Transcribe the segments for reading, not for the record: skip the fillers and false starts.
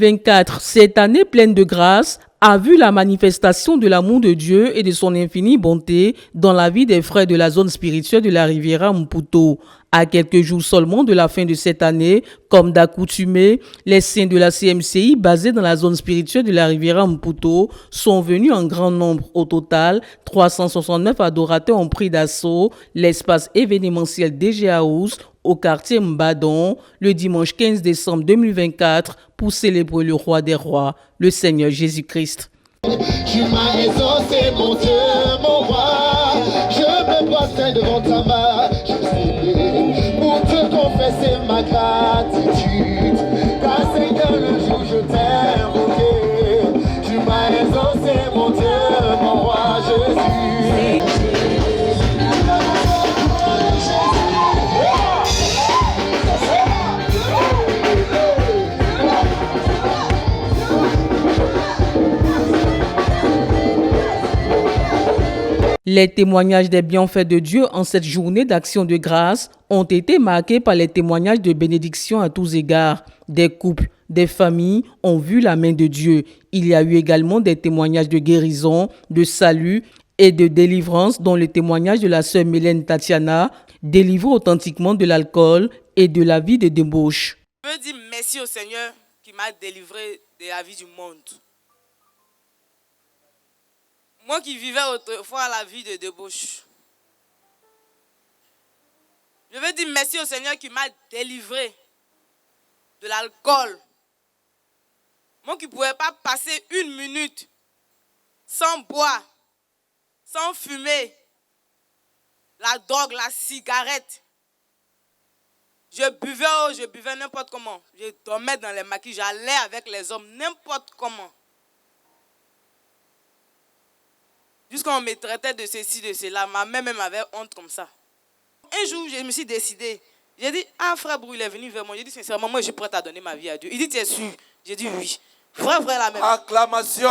2024, cette année pleine de grâce, a vu la manifestation de l'amour de Dieu et de son infinie bonté dans la vie des frères de la zone spirituelle de la Riviera Maputo. À quelques jours seulement de la fin de cette année, comme d'accoutumé, les saints de la CMCI basés dans la zone spirituelle de la Riviera Maputo sont venus en grand nombre. Au total, 369 adorateurs ont pris d'assaut l'espace événementiel DG House au quartier Mbadon le dimanche 15 décembre 2024 pour célébrer le roi des rois, le Seigneur Jésus-Christ. Tu m'as exaucé, mon Dieu, mon roi. Je me prosterne devant ta majesté pour te confesser ma gratitude. Car Seigneur, le jour je t'ai invoqué. Tu m'as exaucé, mon Dieu, mon roi Jésus. Les témoignages des bienfaits de Dieu en cette journée d'action de grâce ont été marqués par les témoignages de bénédiction à tous égards. Des couples, des familles ont vu la main de Dieu. Il y a eu également des témoignages de guérison, de salut et de délivrance, dont le témoignage de la sœur Mylène Tatiana, délivrée authentiquement de l'alcool et de la vie de débauche. Je veux dire merci au Seigneur qui m'a délivré de la vie du monde. Moi qui vivais autrefois la vie de débauche. Je veux dire merci au Seigneur qui m'a délivré de l'alcool. Moi qui ne pouvais pas passer une minute sans boire, sans fumer, la drogue, la cigarette. Je buvais n'importe comment. Je dormais dans les maquis, j'allais avec les hommes n'importe comment. Jusqu'à on me traitait de ceci, de cela. Ma mère même avait honte comme ça. Un jour, je me suis décidé. J'ai dit, frère Brou, il est venu vers moi. J'ai dit, sincèrement, moi, je suis prête à donner ma vie à Dieu. Il dit, tu es sûr? J'ai dit, oui. Frère, la même. Acclamation.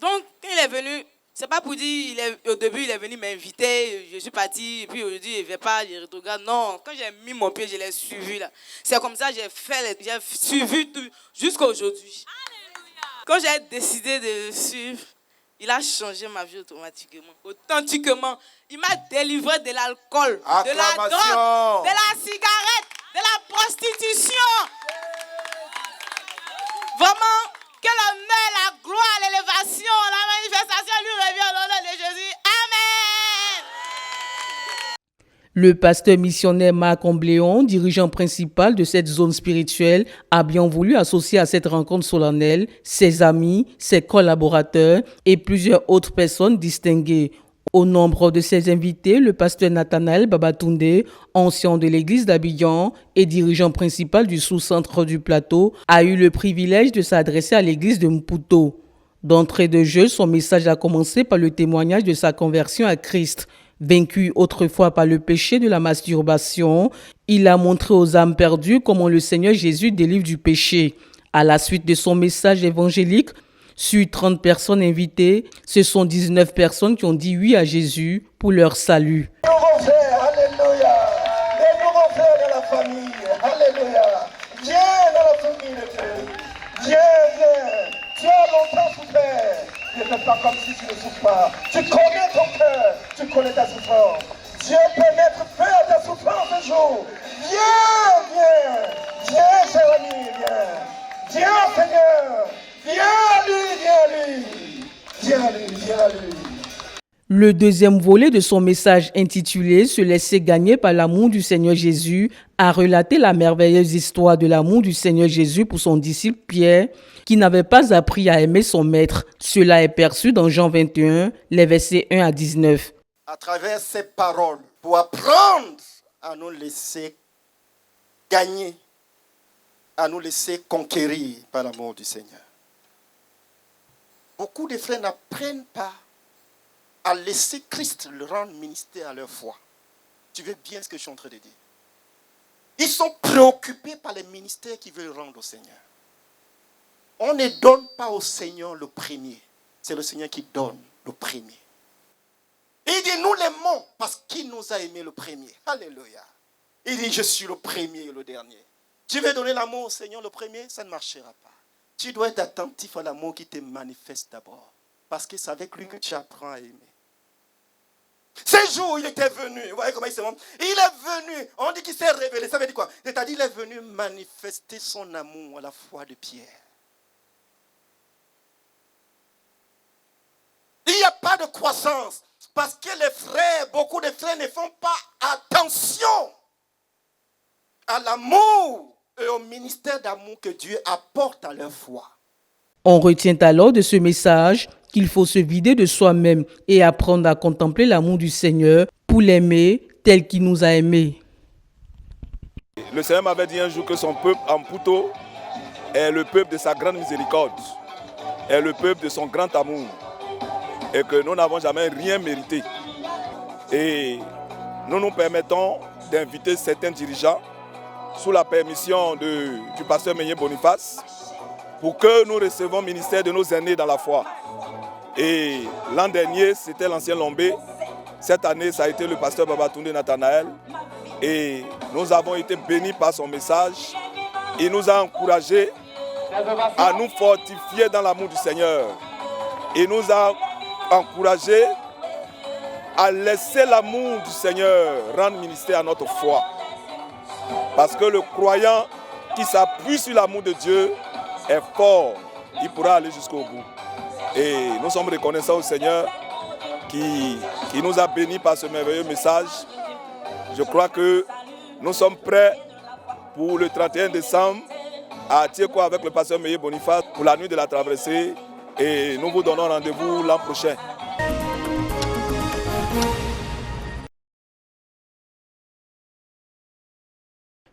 Donc, quand il est venu, c'est pas pour dire, au début, il est venu m'inviter. Je suis parti, et puis aujourd'hui, il ne veut pas, je regarde. Non, quand j'ai mis mon pied, je l'ai suivi là. C'est comme ça que j'ai suivi tout jusqu'à aujourd'hui. Quand j'ai décidé de le suivre, il a changé ma vie authentiquement. Il m'a délivré de l'alcool, de la drogue, de la cigarette, de la prostitution. Vraiment, que l'honneur, la gloire, l'élévation, la manifestation lui revient au nom de Jésus. Amen. Le pasteur missionnaire Marc Ombléon, dirigeant principal de cette zone spirituelle, a bien voulu associer à cette rencontre solennelle ses amis, ses collaborateurs et plusieurs autres personnes distinguées. Au nombre de ses invités, le pasteur Nathanaël Babatunde, ancien de l'église d'Abidjan et dirigeant principal du sous-centre du plateau, a eu le privilège de s'adresser à l'église de Maputo. D'entrée de jeu, son message a commencé par le témoignage de sa conversion à Christ. Vaincu autrefois par le péché de la masturbation, il a montré aux âmes perdues comment le Seigneur Jésus délivre du péché. À la suite de son message évangélique, sur 30 personnes invitées, ce sont 19 personnes qui ont dit oui à Jésus pour leur salut. Alléluia. Des nouveaux frères de la famille. Alléluia. Viens dans la famille de Dieu. Viens. Tu as longtemps souffert. Ne fais pas comme si tu ne souffres pas. Tu connais ton cœur. Tu connais ta souffrance. Dieu peut mettre feu à ta souffrance un jour. Viens. Viens, cher ami, viens. Viens, Seigneur. Viens à lui. Le deuxième volet de son message intitulé « Se laisser gagner par l'amour du Seigneur Jésus » a relaté la merveilleuse histoire de l'amour du Seigneur Jésus pour son disciple Pierre, qui n'avait pas appris à aimer son maître. Cela est perçu dans Jean 21, les versets 1 à 19. À travers ces paroles, pour apprendre à nous laisser gagner, à nous laisser conquérir par l'amour du Seigneur. Beaucoup de frères n'apprennent pas à laisser Christ le rendre ministère à leur foi. Tu veux bien ce que je suis en train de dire? Ils sont préoccupés par les ministères qu'ils veulent rendre au Seigneur. On ne donne pas au Seigneur le premier. C'est le Seigneur qui donne le premier. Et il dit, nous l'aimons parce qu'il nous a aimés le premier. Alléluia. Il dit, je suis le premier et le dernier. Tu veux donner l'amour au Seigneur le premier, ça ne marchera pas. Tu dois être attentif à l'amour qui te manifeste d'abord. Parce que c'est avec lui que tu apprends à aimer. Ce jour, il était venu. Vous voyez comment il se montre? Il est venu. On dit qu'il s'est révélé. Ça veut dire quoi? C'est-à-dire qu'il est venu manifester son amour à la foi de Pierre. Il n'y a pas de croissance. Parce que les frères, beaucoup de frères ne font pas attention à l'amour et au ministère d'amour que Dieu apporte à leur foi. On retient alors de ce message qu'il faut se vider de soi-même et apprendre à contempler l'amour du Seigneur pour l'aimer tel qu'il nous a aimés. Le Seigneur m'avait dit un jour que son peuple en Pouto est le peuple de sa grande miséricorde, est le peuple de son grand amour et que nous n'avons jamais rien mérité. Et nous nous permettons d'inviter certains dirigeants sous la permission du pasteur Meunier Boniface pour que nous recevons le ministère de nos aînés dans la foi. Et l'an dernier, c'était l'ancien Lombé. Cette année, ça a été le pasteur Babatunde Nathanaël. Et nous avons été bénis par son message. Il nous a encouragés à nous fortifier dans l'amour du Seigneur. Il nous a encouragés à laisser l'amour du Seigneur rendre ministère à notre foi. Parce que le croyant qui s'appuie sur l'amour de Dieu est fort. Il pourra aller jusqu'au bout. Et nous sommes reconnaissants au Seigneur qui nous a bénis par ce merveilleux message. Je crois que nous sommes prêts pour le 31 décembre à Tieko avec le pasteur Meunier Boniface pour la nuit de la traversée. Et nous vous donnons rendez-vous l'an prochain.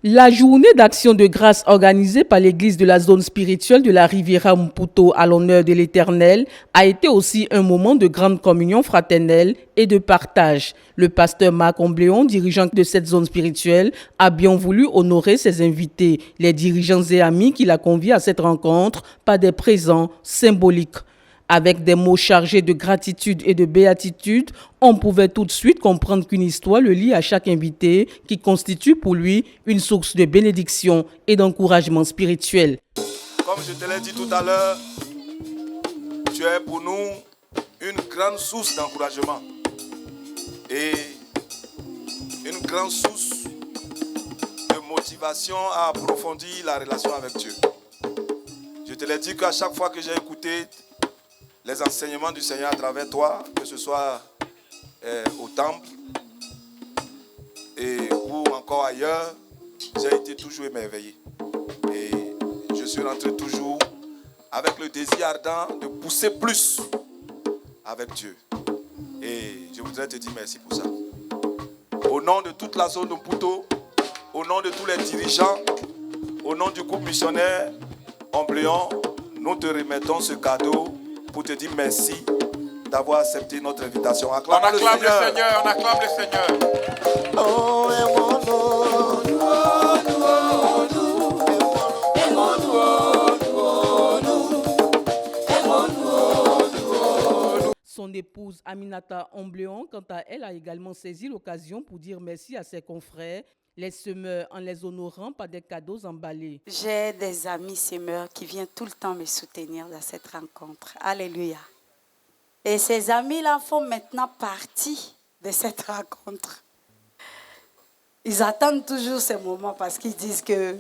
La journée d'action de grâce organisée par l'église de la zone spirituelle de la Riviera Mputo à l'honneur de l'Éternel a été aussi un moment de grande communion fraternelle et de partage. Le pasteur Marc Ombléon, dirigeant de cette zone spirituelle, a bien voulu honorer ses invités, les dirigeants et amis qu'il a conviés à cette rencontre par des présents symboliques. Avec des mots chargés de gratitude et de béatitude, on pouvait tout de suite comprendre qu'une histoire le lie à chaque invité qui constitue pour lui une source de bénédiction et d'encouragement spirituel. Comme je te l'ai dit tout à l'heure, tu es pour nous une grande source d'encouragement et une grande source de motivation à approfondir la relation avec Dieu. Je te l'ai dit qu'à chaque fois que j'ai écouté les enseignements du Seigneur à travers toi, que ce soit au temple et ou encore ailleurs, j'ai été toujours émerveillé. Et je suis rentré toujours avec le désir ardent de pousser plus avec Dieu. Et je voudrais te dire merci pour ça. Au nom de toute la zone de Mputo, au nom de tous les dirigeants, au nom du groupe missionnaire Ombléon, nous te remettons ce cadeau pour te dire merci d'avoir accepté notre invitation. On acclame le Seigneur, on acclame le Seigneur. Son épouse Aminata Ombléon, quant à elle, a également saisi l'occasion pour dire merci à ses confrères, les semeurs en les honorant par des cadeaux emballés. J'ai des amis semeurs qui viennent tout le temps me soutenir dans cette rencontre. Alléluia. Et ces amis-là font maintenant partie de cette rencontre. Ils attendent toujours ce moment parce qu'ils disent que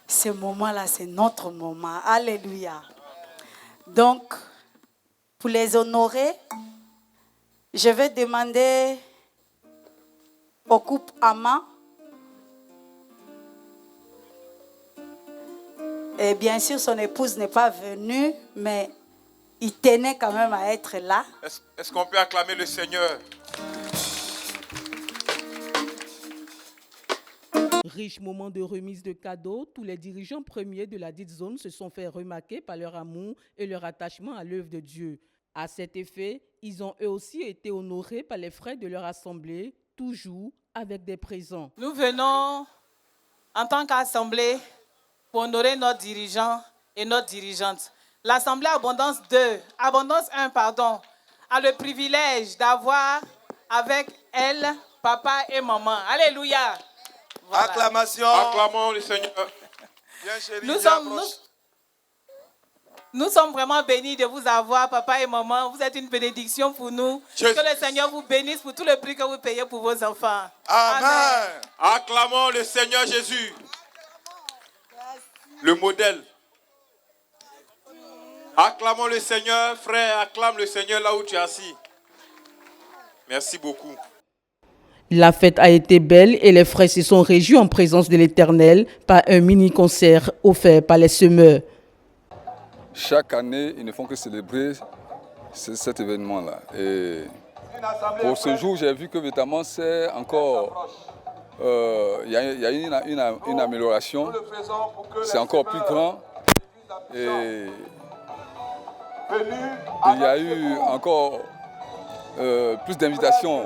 ce moment-là, c'est notre moment. Alléluia. Donc, pour les honorer, je vais demander au couple Ama. Et bien sûr, son épouse n'est pas venue, mais il tenait quand même à être là. Est-ce qu'on peut acclamer le Seigneur? Riche moment de remise de cadeaux, tous les dirigeants premiers de la dite zone se sont fait remarquer par leur amour et leur attachement à l'œuvre de Dieu. À cet effet, ils ont eux aussi été honorés par les frères de leur assemblée, toujours avec des présents. Nous venons en tant qu'assemblée pour honorer nos dirigeants et nos dirigeantes. L'Assemblée Abondance 1, a le privilège d'avoir avec elle papa et maman. Alléluia. Voilà. Acclamation. Acclamons le Seigneur. Bien, chérie, Nous viens, sommes, approche. nous sommes vraiment bénis de vous avoir, papa et maman. Vous êtes une bénédiction pour nous. Jésus. Que le Seigneur vous bénisse pour tout le prix que vous payez pour vos enfants. Amen. Acclamons le Seigneur Jésus. Le modèle. Acclamons le Seigneur, frère. Acclame le Seigneur là où tu es assis. Merci beaucoup. La fête a été belle et les frères se sont réjouis en présence de l'Éternel par un mini-concert offert par les semeurs. Chaque année, ils ne font que célébrer cet événement-là. Et pour ce jour, j'ai vu que évidemment, c'est encore... Il y a une amélioration. C'est encore plus grand. Et il y a eu encore plus d'invitations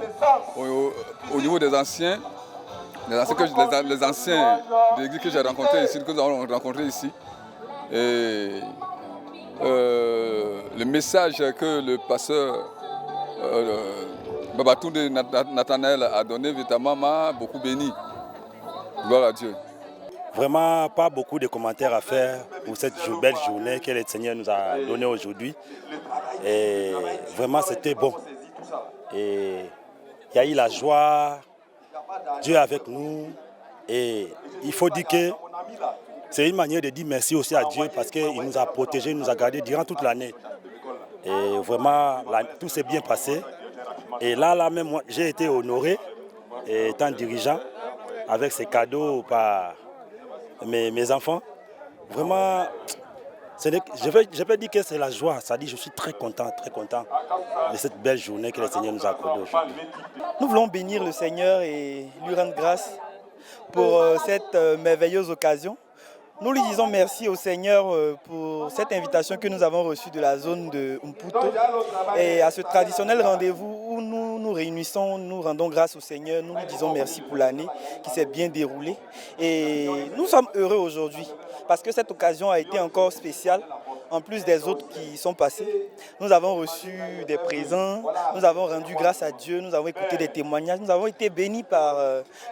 au niveau des anciens. Les anciens de l'église que j'ai rencontrés ici, que nous avons rencontrés ici. Et le message que le pasteur Babatunde Nathanaël a donné, évidemment, m'a beaucoup béni. Gloire à Dieu. Vraiment, pas beaucoup de commentaires à faire pour cette belle journée que le Seigneur nous a donnée aujourd'hui. Et vraiment, c'était bon. Et il y a eu la joie, Dieu est avec nous. Et il faut dire que c'est une manière de dire merci aussi à Dieu parce qu'il nous a protégés, il nous a gardés durant toute l'année. Et vraiment, tout s'est bien passé. Et là même, moi, j'ai été honoré, étant dirigeant, avec ces cadeaux par mes enfants. Vraiment, je peux dire que c'est la joie. Ça dit, je suis très content de cette belle journée que le Seigneur nous a accordée aujourd'hui. Nous voulons bénir le Seigneur et lui rendre grâce pour cette merveilleuse occasion. Nous lui disons merci au Seigneur pour cette invitation que nous avons reçue de la zone de Mputo et à ce traditionnel rendez-vous où nous nous réunissons, nous rendons grâce au Seigneur, nous lui disons merci pour l'année qui s'est bien déroulée. Et nous sommes heureux aujourd'hui parce que cette occasion a été encore spéciale. En plus des autres qui sont passés, nous avons reçu des présents, nous avons rendu grâce à Dieu, nous avons écouté des témoignages, nous avons été bénis par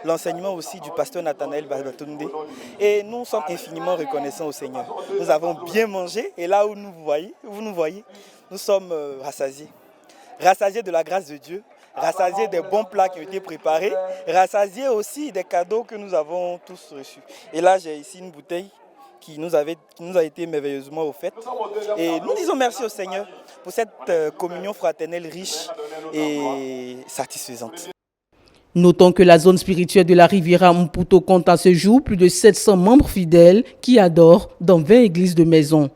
l'enseignement aussi du pasteur Nathanaël Babatunde. Et nous sommes infiniment reconnaissants au Seigneur. Nous avons bien mangé et là où vous nous voyez, nous sommes rassasiés. Rassasiés de la grâce de Dieu, rassasiés des bons plats qui ont été préparés, rassasiés aussi des cadeaux que nous avons tous reçus. Et là, j'ai ici une bouteille qui nous a été merveilleusement offerte. Et nous disons merci au Seigneur pour cette communion fraternelle riche et satisfaisante. Notons que la zone spirituelle de la Riviera Mputo compte à ce jour plus de 700 membres fidèles qui adorent dans 20 églises de maison.